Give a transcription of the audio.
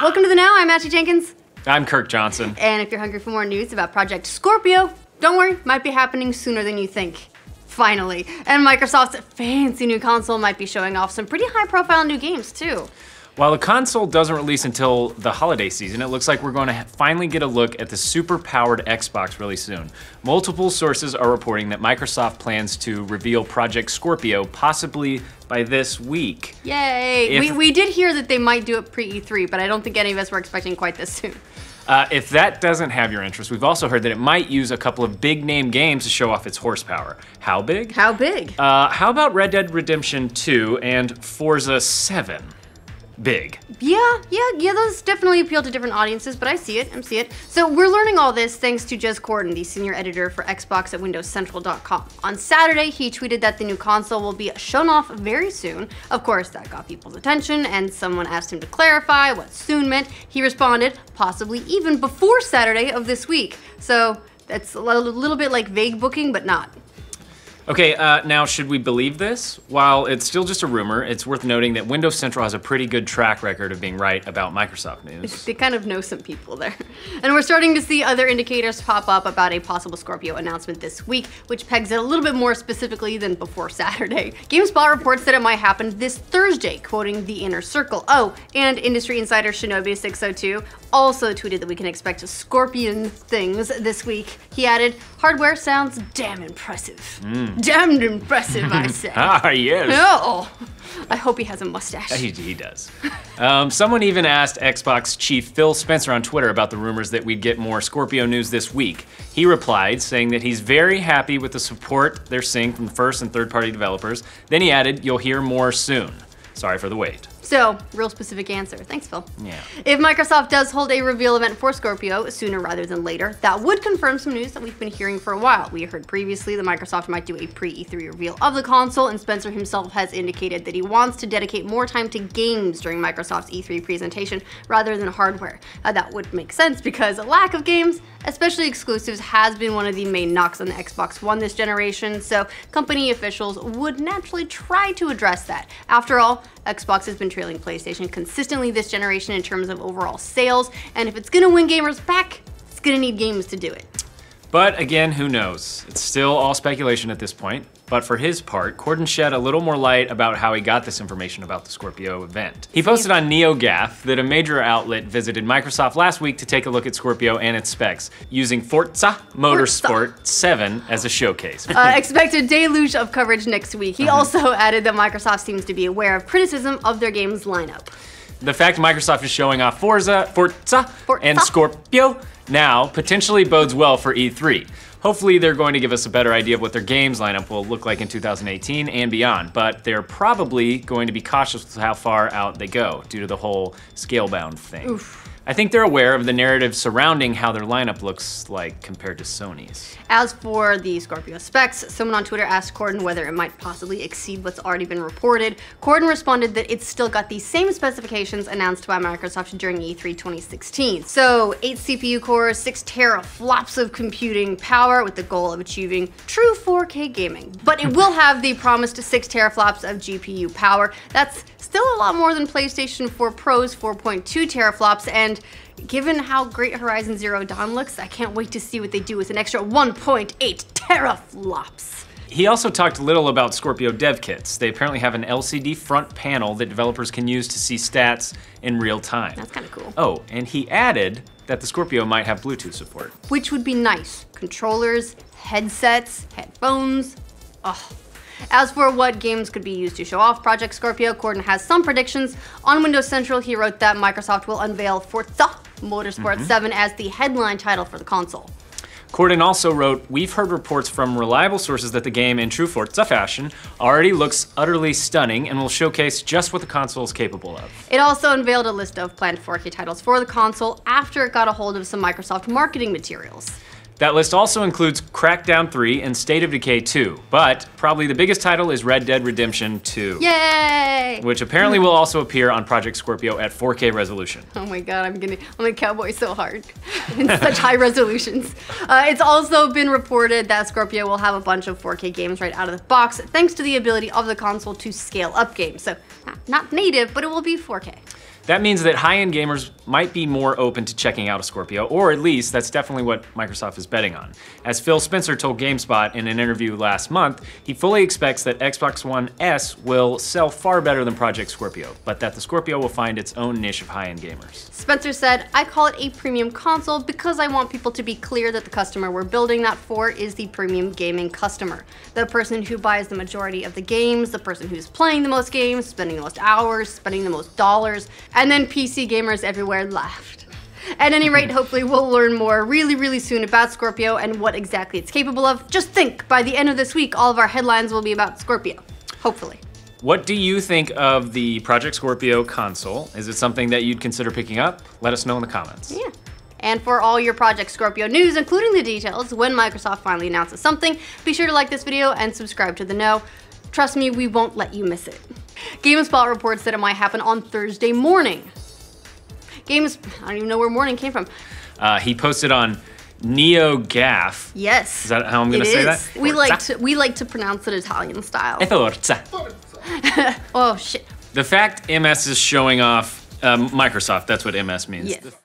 Welcome to the Now. I'm Jenkins. I'm Kirk Johnson. And if you're hungry for more news about Project Scorpio, don't worry, might be happening sooner than you think. Finally. And Microsoft's fancy new console might be showing off some pretty high-profile new games, too. While the console doesn't release until the holiday season, it looks like we're going to finally get a look at the super-powered Xbox really soon. Multiple sources are reporting that Microsoft plans to reveal Project Scorpio possibly by this week. Yay! We did hear that they might do it pre-E3, but I don't think any of us were expecting quite this soon. If that doesn't have your interest, we've also heard that it might use a couple of big-name games to show off its horsepower. How big? How big? How about Red Dead Redemption 2 and Forza 7? Big. Yeah, those definitely appeal to different audiences, but I see it. So we're learning all this thanks to Kdin, the senior editor for Xbox at WindowsCentral.com. On Saturday, he tweeted that the new console will be shown off very soon. Of course, that got people's attention, and someone asked him to clarify what soon meant. He responded, possibly even before Saturday of this week. So that's a little bit like vague booking, but not. Okay, now should we believe this? While it's still just a rumor, it's worth noting that Windows Central has a pretty good track record of being right about Microsoft news. They kind of know some people there. And we're starting to see other indicators pop up about a possible Scorpio announcement this week, which pegs it a little bit more specifically than before Saturday. GameSpot reports that it might happen this Thursday, quoting the Inner Circle. Oh, and industry insider Shinobi602 also tweeted that we can expect scorpion things this week. He added, hardware sounds damn impressive. Damned impressive, I say. Yes. No. I hope he has a mustache. He does. Someone even asked Xbox chief Phil Spencer on Twitter about the rumors that we'd get more Scorpio news this week. He replied, saying that he's very happy with the support they're seeing from first and third-party developers. Then he added, you'll hear more soon. Sorry for the wait. So, real specific answer. Thanks, Phil. Yeah. If Microsoft does hold a reveal event for Scorpio sooner rather than later, that would confirm some news that we've been hearing for a while. We heard previously that Microsoft might do a pre-E3 reveal of the console, and Spencer himself has indicated that he wants to dedicate more time to games during Microsoft's E3 presentation rather than hardware. That would make sense because a lack of games, especially exclusives, has been one of the main knocks on the Xbox One this generation, so company officials would naturally try to address that. After all, Xbox has been trailing PlayStation consistently this generation in terms of overall sales, and if it's gonna win gamers back, it's gonna need games to do it. But again, who knows? It's still all speculation at this point. But for his part, Kdin shed a little more light about how he got this information about the Scorpio event. He posted on NeoGAF that a major outlet visited Microsoft last week to take a look at Scorpio and its specs, using Forza Motorsport 7 as a showcase. Expect a deluge of coverage next week. He also added that Microsoft seems to be aware of criticism of their game's lineup. The fact Microsoft is showing off Forza, and Scorpio now potentially bodes well for E3. Hopefully they're going to give us a better idea of what their games lineup will look like in 2018 and beyond, but they're probably going to be cautious with how far out they go due to the whole scale-bound thing. Oof. I think they're aware of the narrative surrounding how their lineup looks like compared to Sony's. As for the Scorpio specs, someone on Twitter asked Kdin whether it might possibly exceed what's already been reported. Kdin responded that it's still got the same specifications announced by Microsoft during E3 2016. So 8 CPU cores, 6 teraflops of computing power with the goal of achieving true 4K gaming. But it will have the promised 6 teraflops of GPU power. That's still a lot more than PlayStation 4 Pro's 4.2 teraflops, and given how great Horizon Zero Dawn looks, I can't wait to see what they do with an extra 1.8 teraflops. He also talked little about Scorpio dev kits. They apparently have an LCD front panel that developers can use to see stats in real time. That's kind of cool. Oh, and he added that the Scorpio might have Bluetooth support. Which would be nice. Controllers, headsets, headphones, As for what games could be used to show off Project Scorpio, Kdin has some predictions. On Windows Central, he wrote that Microsoft will unveil Forza Motorsport 7 as the headline title for the console. Kdin also wrote, we've heard reports from reliable sources that the game, in true Forza fashion, already looks utterly stunning and will showcase just what the console is capable of. It also unveiled a list of planned 4K titles for the console after it got a hold of some Microsoft marketing materials. That list also includes Crackdown 3 and State of Decay 2, but probably the biggest title is Red Dead Redemption 2. Yay! Which apparently will also appear on Project Scorpio at 4K resolution. Oh my god, I'm a cowboy so hard in such high resolutions. It's also been reported that Scorpio will have a bunch of 4K games right out of the box, thanks to the ability of the console to scale up games. So, not native, but it will be 4K. That means that high-end gamers might be more open to checking out a Scorpio, or at least that's definitely what Microsoft is betting on. As Phil Spencer told GameSpot in an interview last month, he fully expects that Xbox One S will sell far better than Project Scorpio, but that the Scorpio will find its own niche of high-end gamers. Spencer said, "I call it a premium console because I want people to be clear that the customer we're building that for is the premium gaming customer. The person who buys the majority of the games, the person who's playing the most games, spending the most hours, spending the most dollars," and then PC gamers everywhere laughed. At any rate, hopefully we'll learn more really soon about Scorpio and what exactly it's capable of. Just think, by the end of this week, all of our headlines will be about Scorpio. Hopefully. What do you think of the Project Scorpio console? Is it something that you'd consider picking up? Let us know in the comments. Yeah. And for all your Project Scorpio news, including the details when Microsoft finally announces something, be sure to like this video and subscribe to The Know. Trust me, we won't let you miss it. GameSpot reports that it might happen on Thursday morning. I don't even know where morning came from. He posted on NeoGAF. Yes. Is that how I'm gonna say that? We like to pronounce it Italian style. Forza. Oh shit. The fact MS is showing off Microsoft, that's what MS means. Yes.